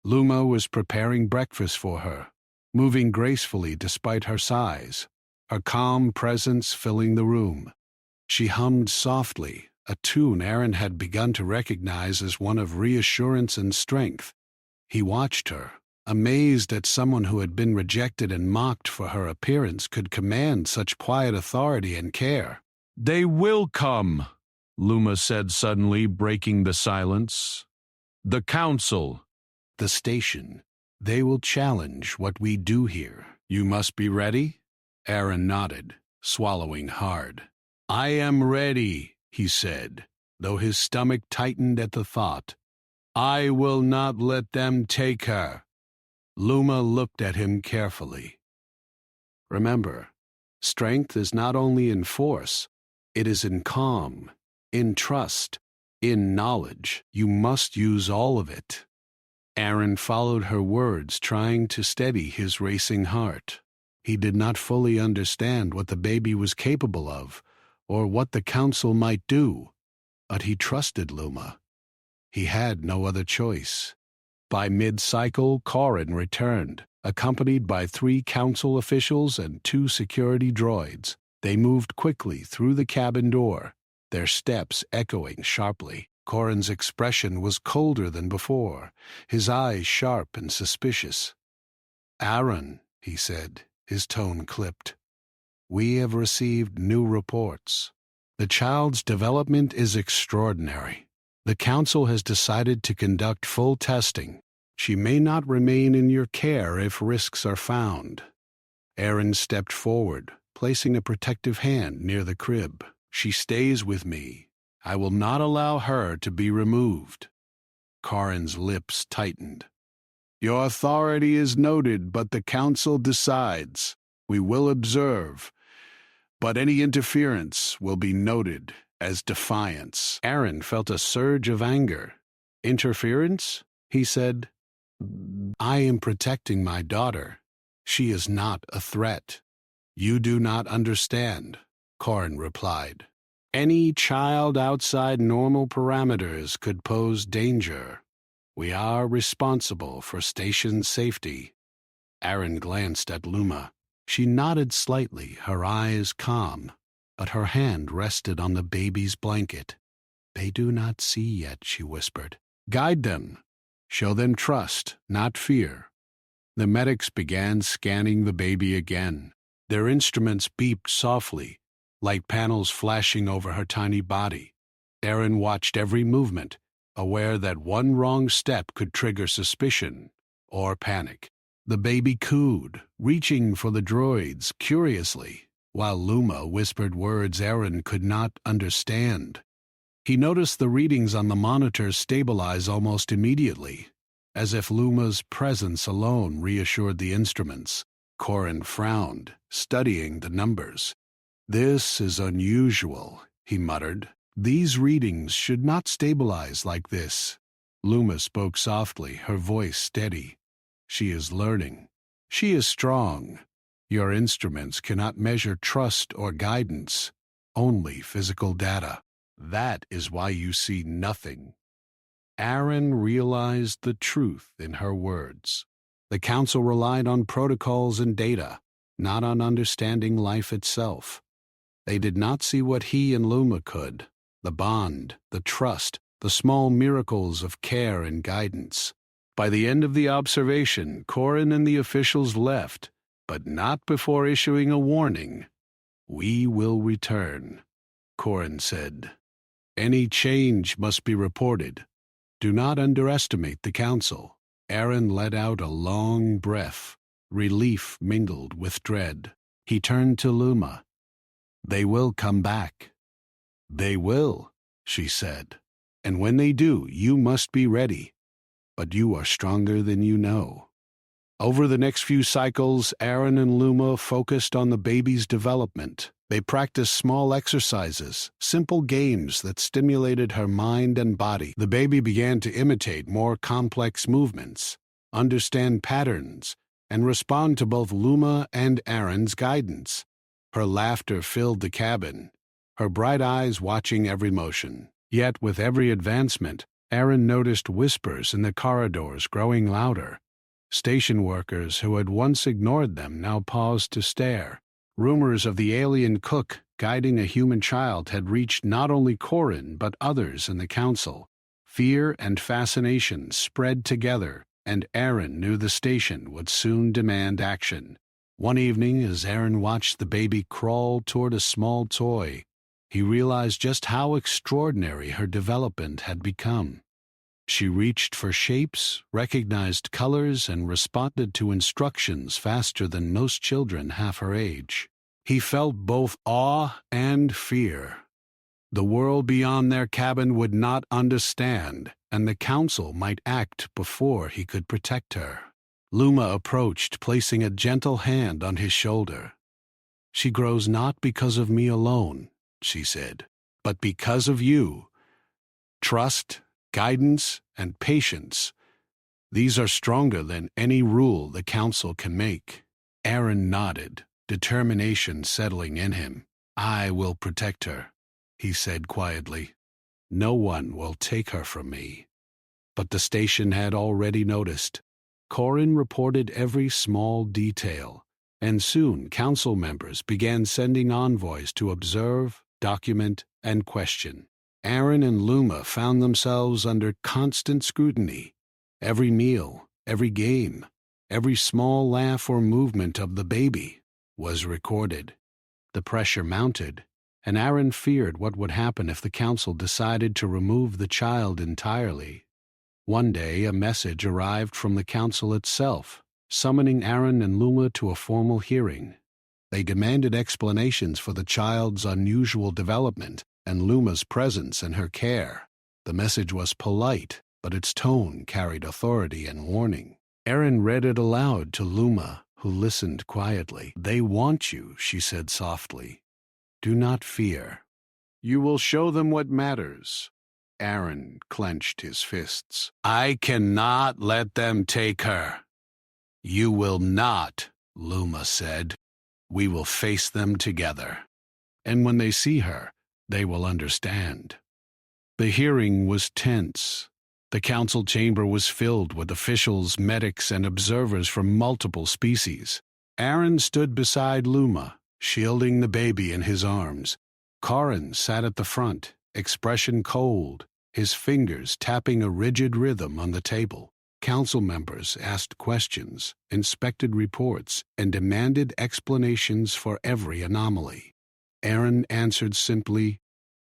Luma was preparing breakfast for her, moving gracefully despite her size, her calm presence filling the room. She hummed softly, a tune Aaron had begun to recognize as one of reassurance and strength. He watched her, amazed that someone who had been rejected and mocked for her appearance could command such quiet authority and care. "They will come," Luma said suddenly, breaking the silence. "The Council." "The station. They will challenge what we do here. You must be ready?" Aaron nodded, swallowing hard. "I am ready," he said, though his stomach tightened at the thought. "I will not let them take her." Luma looked at him carefully. "Remember, strength is not only in force, it is in calm, In trust, in knowledge, you must use all of it. Aaron followed her words, trying to steady his racing heart. He did not fully understand what the baby was capable of, or what the council might do, but he trusted Luma. He had no other choice. By mid-cycle, Corin returned, accompanied by 3 council officials and 2 security droids. They moved quickly through the cabin door, their steps echoing sharply. Corin's expression was colder than before, his eyes sharp and suspicious. "Aaron," he said, his tone clipped, "we have received new reports. The child's development is extraordinary. The council has decided to conduct full testing. She may not remain in your care if risks are found." Aaron stepped forward, placing a protective hand near the crib. "She stays with me. I will not allow her to be removed." Corin's lips tightened. "Your authority is noted, but the council decides. We will observe, but any interference will be noted as defiance." Aaron felt a surge of anger. "Interference?" he said. "I am protecting my daughter. She is not a threat." "You do not understand," Corin replied. "Any child outside normal parameters could pose danger. We are responsible for station safety." Aaron glanced at Luma. She nodded slightly, her eyes calm, but her hand rested on the baby's blanket. "They do not see yet," she whispered. "Guide them. Show them trust, not fear." The medics began scanning the baby again. Their instruments beeped softly, light panels flashing over her tiny body. Aaron watched every movement, aware that one wrong step could trigger suspicion or panic. The baby cooed, reaching for the droids curiously, while Luma whispered words Aaron could not understand. He noticed the readings on the monitor stabilize almost immediately, as if Luma's presence alone reassured the instruments. Corin frowned, studying the numbers. "This is unusual," he muttered. "These readings should not stabilize like this." Luma spoke softly, her voice steady. "She is learning. She is strong. Your instruments cannot measure trust or guidance, only physical data. That is why you see nothing." Aaron realized the truth in her words. The council relied on protocols and data, not on understanding life itself. They did not see what he and Luma could: the bond, the trust, the small miracles of care and guidance. By the end of the observation, Corin and the officials left, but not before issuing a warning. "We will return," Corin said. "Any change must be reported. Do not underestimate the council." Aaron let out a long breath, relief mingled with dread. He turned to Luma. "They will come back." "They will," she said. "And when they do, you must be ready. But you are stronger than you know." Over the next few cycles, Aaron and Luma focused on the baby's development. They practiced small exercises, simple games that stimulated her mind and body. The baby began to imitate more complex movements, understand patterns, and respond to both Luma and Aaron's guidance. Her laughter filled the cabin, her bright eyes watching every motion. Yet with every advancement, Aaron noticed whispers in the corridors growing louder. Station workers who had once ignored them now paused to stare. Rumors of the alien cook guiding a human child had reached not only Corin but others in the council. Fear and fascination spread together, and Aaron knew the station would soon demand action. One evening, as Aaron watched the baby crawl toward a small toy, he realized just how extraordinary her development had become. She reached for shapes, recognized colors, and responded to instructions faster than most children half her age. He felt both awe and fear. The world beyond their cabin would not understand, and the council might act before he could protect her. Luma approached, placing a gentle hand on his shoulder. "She grows not because of me alone," she said, but because of you. Trust, guidance, and patience. These are stronger than any rule the council can make." Aaron nodded, determination settling in him. "I will protect her," he said quietly. "No one will take her from me." But the station had already noticed. Corin reported every small detail, and soon council members began sending envoys to observe, document, and question. Aaron and Luma found themselves under constant scrutiny. Every meal, every game, every small laugh or movement of the baby was recorded. The pressure mounted, and Aaron feared what would happen if the council decided to remove the child entirely. One day, a message arrived from the council itself, summoning Aaron and Luma to a formal hearing. They demanded explanations for the child's unusual development and Luma's presence and her care. The message was polite, but its tone carried authority and warning. Aaron read it aloud to Luma, who listened quietly. "They want you," she said softly. "Do not fear. You will show them what matters." Aaron clenched his fists. "I cannot let them take her." "You will not," Luma said. "We will face them together. And when they see her, they will understand." The hearing was tense. The council chamber was filled with officials, medics, and observers from multiple species. Aaron stood beside Luma, shielding the baby in his arms. Corin sat at the front, expression cold, his fingers tapping a rigid rhythm on the table. Council members asked questions, inspected reports, and demanded explanations for every anomaly. Aaron answered simply,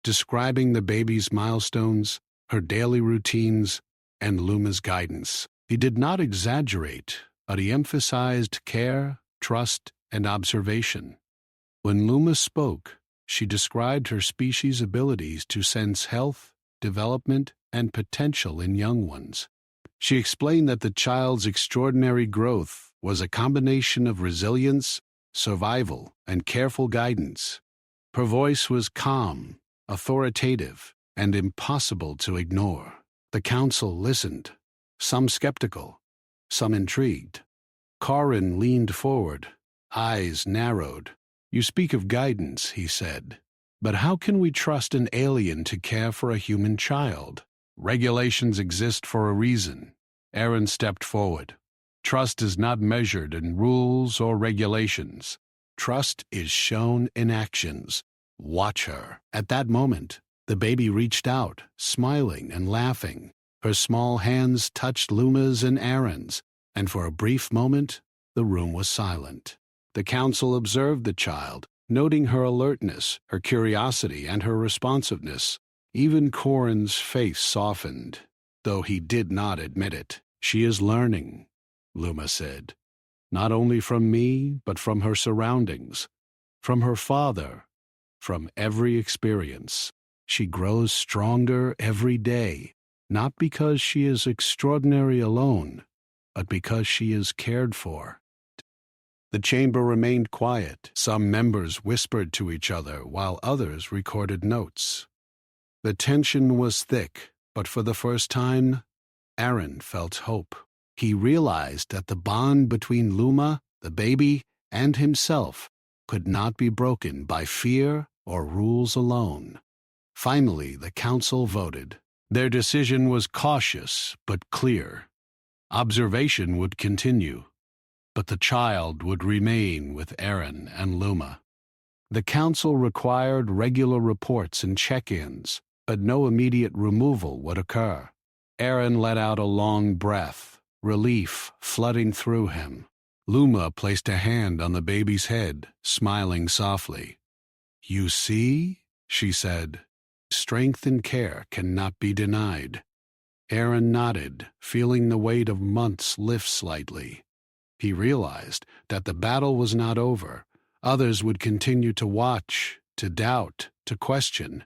describing the baby's milestones, her daily routines, and Luma's guidance. He did not exaggerate, but he emphasized care, trust, and observation. When Luma spoke, she described her species' abilities to sense health, development, and potential in young ones. She explained that the child's extraordinary growth was a combination of resilience, survival, and careful guidance. Her voice was calm, authoritative, and impossible to ignore. The council listened, some skeptical, some intrigued. Corin leaned forward, eyes narrowed. "You speak of guidance," he said, "but how can we trust an alien to care for a human child? Regulations exist for a reason." Aaron stepped forward. "Trust is not measured in rules or regulations. Trust is shown in actions. Watch her." At that moment, the baby reached out, smiling and laughing. Her small hands touched Luma's and Aaron's, and for a brief moment, the room was silent. The council observed the child, noting her alertness, her curiosity, and her responsiveness. Even Corin's face softened, though he did not admit it. "She is learning," Luma said, "not only from me, but from her surroundings, from her father, from every experience. She grows stronger every day, not because she is extraordinary alone, but because she is cared for." The chamber remained quiet. Some members whispered to each other, while others recorded notes. The tension was thick, but for the first time, Aaron felt hope. He realized that the bond between Luma, the baby, and himself could not be broken by fear or rules alone. Finally, the council voted. Their decision was cautious but clear. Observation would continue, but the child would remain with Aaron and Luma. The council required regular reports and check-ins, but no immediate removal would occur. Aaron let out a long breath, relief flooding through him. Luma placed a hand on the baby's head, smiling softly. "You see," she said, "strength and care cannot be denied." Aaron nodded, feeling the weight of months lift slightly. He realized that the battle was not over. Others would continue to watch, to doubt, to question.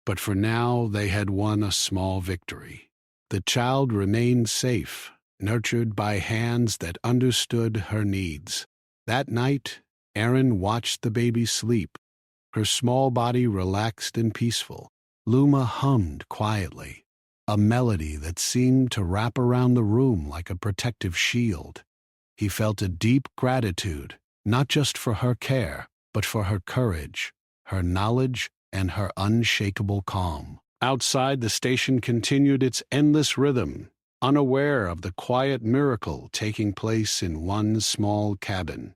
But for now, they had won a small victory. The child remained safe, nurtured by hands that understood her needs. That night, Aaron watched the baby sleep, her small body relaxed and peaceful. Luma hummed quietly, a melody that seemed to wrap around the room like a protective shield. He felt a deep gratitude, not just for her care, but for her courage, her knowledge, and her unshakable calm. Outside, the station continued its endless rhythm, unaware of the quiet miracle taking place in one small cabin.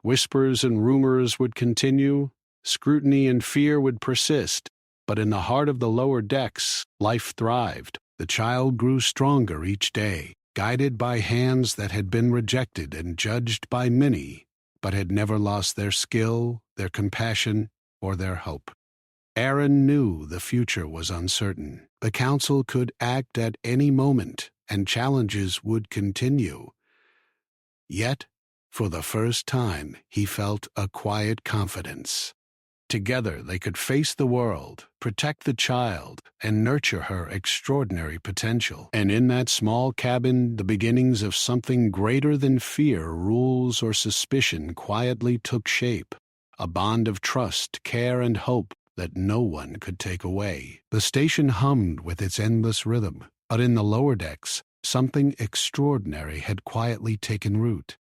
Whispers and rumors would continue, scrutiny and fear would persist, but in the heart of the lower decks, life thrived. The child grew stronger each day, guided by hands that had been rejected and judged by many, but had never lost their skill, their compassion, or their hope. Aaron knew the future was uncertain. The council could act at any moment, and challenges would continue. Yet, for the first time, he felt a quiet confidence. Together they could face the world, protect the child, and nurture her extraordinary potential. And in that small cabin, the beginnings of something greater than fear, rules, or suspicion quietly took shape. A bond of trust, care, and hope that no one could take away. The station hummed with its endless rhythm, but in the lower decks, something extraordinary had quietly taken root.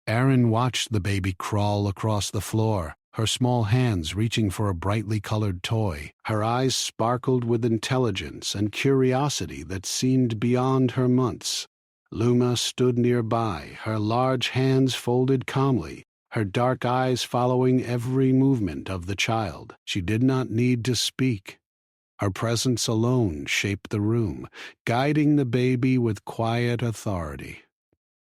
Aaron watched the baby crawl across the floor, her small hands reaching for a brightly colored toy. Her eyes sparkled with intelligence and curiosity that seemed beyond her months. Luma stood nearby, her large hands folded calmly, her dark eyes following every movement of the child. She did not need to speak. Her presence alone shaped the room, guiding the baby with quiet authority.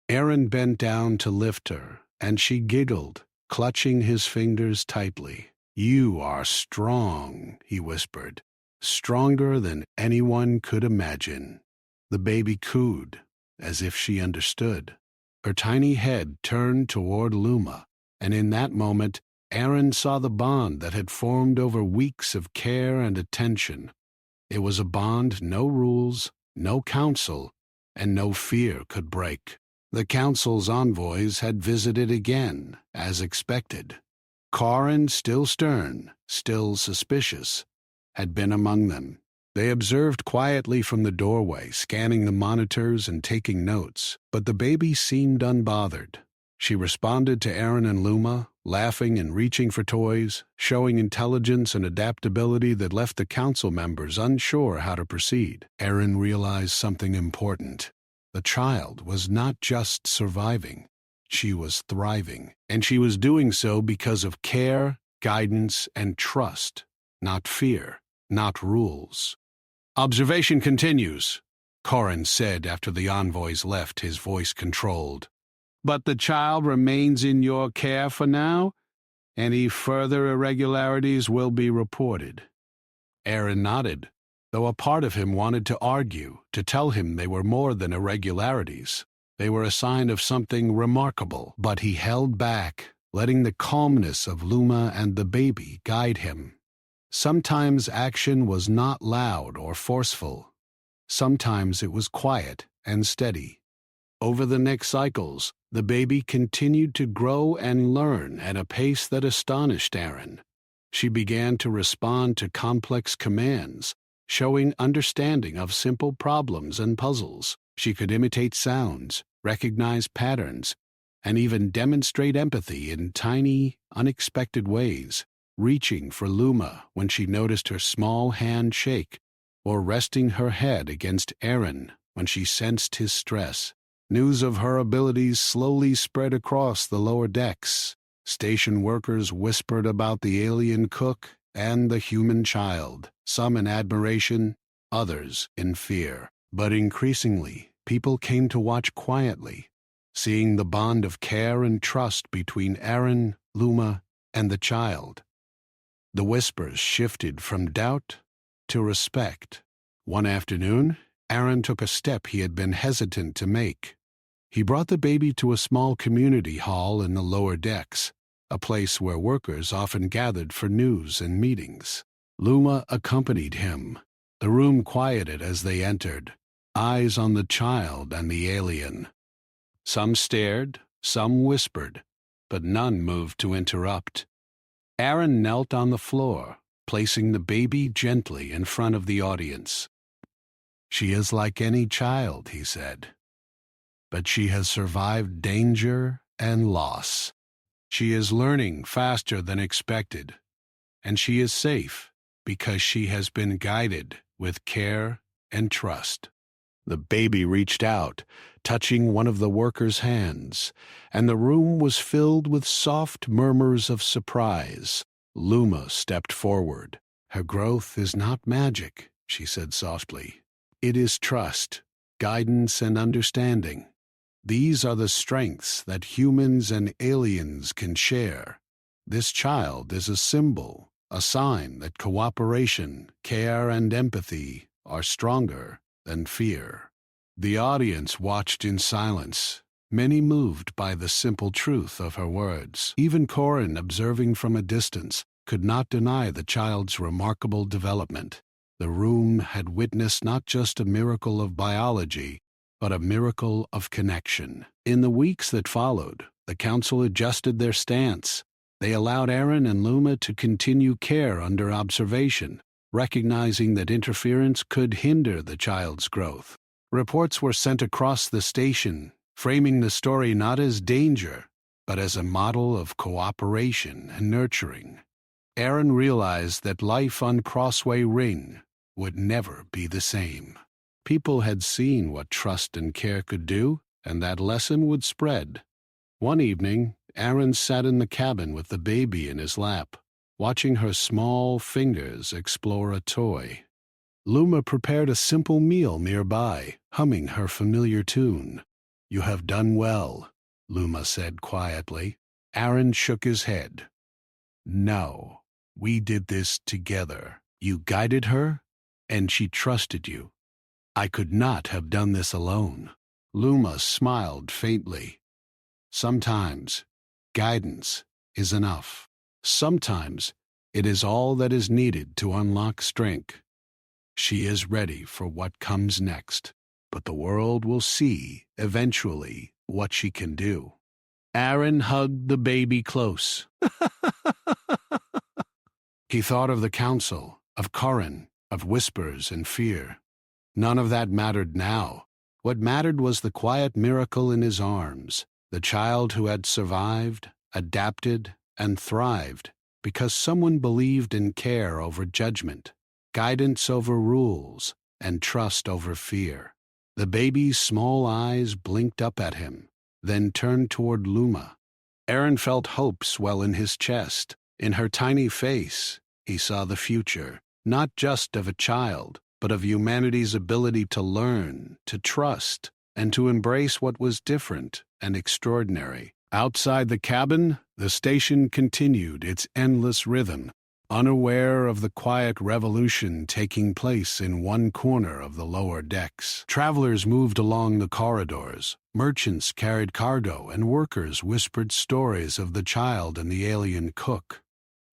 Aaron bent down to lift her, and she giggled, clutching his fingers tightly. "You are strong," he whispered, "stronger than anyone could imagine." The baby cooed, as if she understood. Her tiny head turned toward Luma, and in that moment, Aaron saw the bond that had formed over weeks of care and attention. It was a bond no rules, no counsel, and no fear could break. The council's envoys had visited again, as expected. Corin, still stern, still suspicious, had been among them. They observed quietly from the doorway, scanning the monitors and taking notes, but the baby seemed unbothered. She responded to Aaron and Luma, laughing and reaching for toys, showing intelligence and adaptability that left the council members unsure how to proceed. Aaron realized something important. The child was not just surviving, she was thriving, and she was doing so because of care, guidance, and trust, not fear, not rules. "Observation continues," Corin said after the envoys left, his voice controlled. "But the child remains in your care for now? Any further irregularities will be reported." Aaron nodded, though a part of him wanted to argue, to tell him they were more than irregularities. They were a sign of something remarkable, but he held back, letting the calmness of Luma and the baby guide him. Sometimes action was not loud or forceful. Sometimes it was quiet and steady. Over the next cycles, the baby continued to grow and learn at a pace that astonished Aaron. She began to respond to complex commands, showing understanding of simple problems and puzzles. She could imitate sounds, recognize patterns, and even demonstrate empathy in tiny, unexpected ways, reaching for Luma when she noticed her small hand shake, or resting her head against Aaron when she sensed his stress. News of her abilities slowly spread across the lower decks. Station workers whispered about the alien cook and the human child, some in admiration, others in fear. But increasingly, people came to watch quietly, seeing the bond of care and trust between Aaron, Luma, and the child. The whispers shifted from doubt to respect. One afternoon, Aaron took a step he had been hesitant to make. He brought the baby to a small community hall in the lower decks, a place where workers often gathered for news and meetings. Luma accompanied him. The room quieted as they entered, eyes on the child and the alien. Some stared, some whispered, but none moved to interrupt. Aaron knelt on the floor, placing the baby gently in front of the audience. "She is like any child," he said, "but she has survived danger and loss. She is learning faster than expected, and she is safe because she has been guided with care and trust." The baby reached out, touching one of the workers' hands, and the room was filled with soft murmurs of surprise. Luma stepped forward. "Her growth is not magic," she said softly. "It is trust, guidance, and understanding. These are the strengths that humans and aliens can share. This child is a symbol, a sign that cooperation, care, and empathy are stronger than fear." The audience watched in silence, many moved by the simple truth of her words. Even Corin, observing from a distance, could not deny the child's remarkable development. The room had witnessed not just a miracle of biology, but a miracle of connection. In the weeks that followed, the council adjusted their stance. They allowed Aaron and Luma to continue care under observation, recognizing that interference could hinder the child's growth. Reports were sent across the station, framing the story not as danger, but as a model of cooperation and nurturing. Aaron realized that life on Crossway Ring would never be the same. People had seen what trust and care could do, and that lesson would spread. One evening, Aaron sat in the cabin with the baby in his lap, watching her small fingers explore a toy. Luma prepared a simple meal nearby, humming her familiar tune. "You have done well," Luma said quietly. Aaron shook his head. "No, we did this together. You guided her, and she trusted you. I could not have done this alone." Luma smiled faintly. "Sometimes guidance is enough. Sometimes it is all that is needed to unlock strength. She is ready for what comes next, but the world will see, eventually, what she can do." Aaron hugged the baby close. He thought of the council, of Corin, of whispers and fear. None of that mattered now. What mattered was the quiet miracle in his arms, the child who had survived, adapted, and thrived because someone believed in care over judgment, guidance over rules, and trust over fear. The baby's small eyes blinked up at him, then turned toward Luma. Aaron felt hope swell in his chest. In her tiny face, he saw the future, not just of a child, but of humanity's ability to learn, to trust, and to embrace what was different and extraordinary. Outside the cabin, the station continued its endless rhythm, unaware of the quiet revolution taking place in one corner of the lower decks. Travelers moved along the corridors. Merchants carried cargo, and workers whispered stories of the child and the alien cook.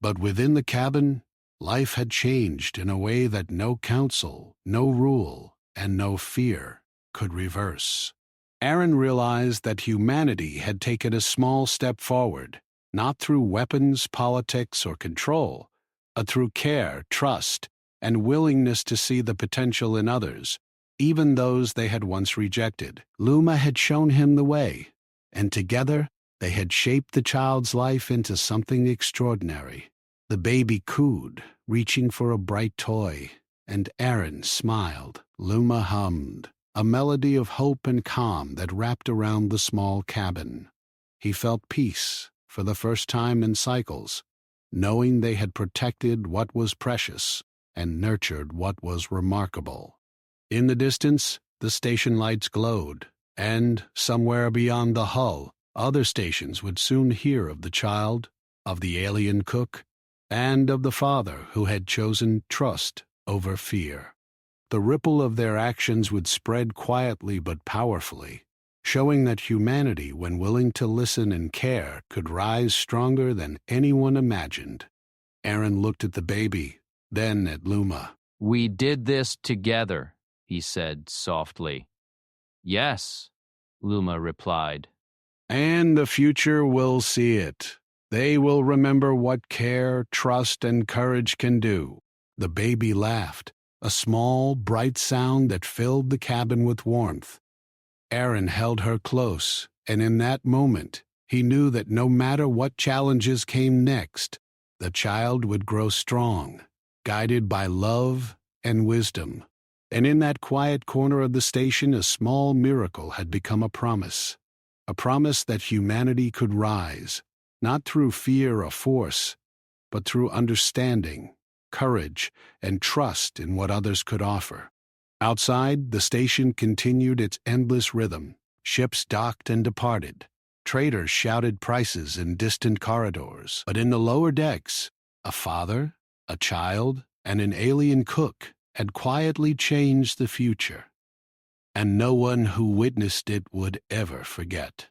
But within the cabin, life had changed in a way that no council, no rule, and no fear could reverse. Aaron realized that humanity had taken a small step forward, not through weapons, politics, or control, but through care, trust, and willingness to see the potential in others, even those they had once rejected. Luma had shown him the way, and together they had shaped the child's life into something extraordinary. The baby cooed, reaching for a bright toy, and Aaron smiled. Luma hummed, a melody of hope and calm that wrapped around the small cabin. He felt peace for the first time in cycles, knowing they had protected what was precious and nurtured what was remarkable. In the distance, the station lights glowed, and, somewhere beyond the hull, other stations would soon hear of the child, of the alien cook, and of the father who had chosen trust over fear. The ripple of their actions would spread quietly but powerfully, showing that humanity, when willing to listen and care, could rise stronger than anyone imagined. Aaron looked at the baby, then at Luma. "We did this together," he said softly. "Yes," Luma replied. "And the future will see it," They will remember what care, trust, and courage can do. The baby laughed, a small, bright sound that filled the cabin with warmth. Aaron held her close, and in that moment, he knew that no matter what challenges came next, the child would grow strong, guided by love and wisdom. And in that quiet corner of the station, a small miracle had become a promise that humanity could rise, not through fear or force, but through understanding, courage, and trust in what others could offer. Outside, the station continued its endless rhythm. Ships docked and departed. Traders shouted prices in distant corridors. But in the lower decks, a father, a child, and an alien cook had quietly changed the future. And no one who witnessed it would ever forget.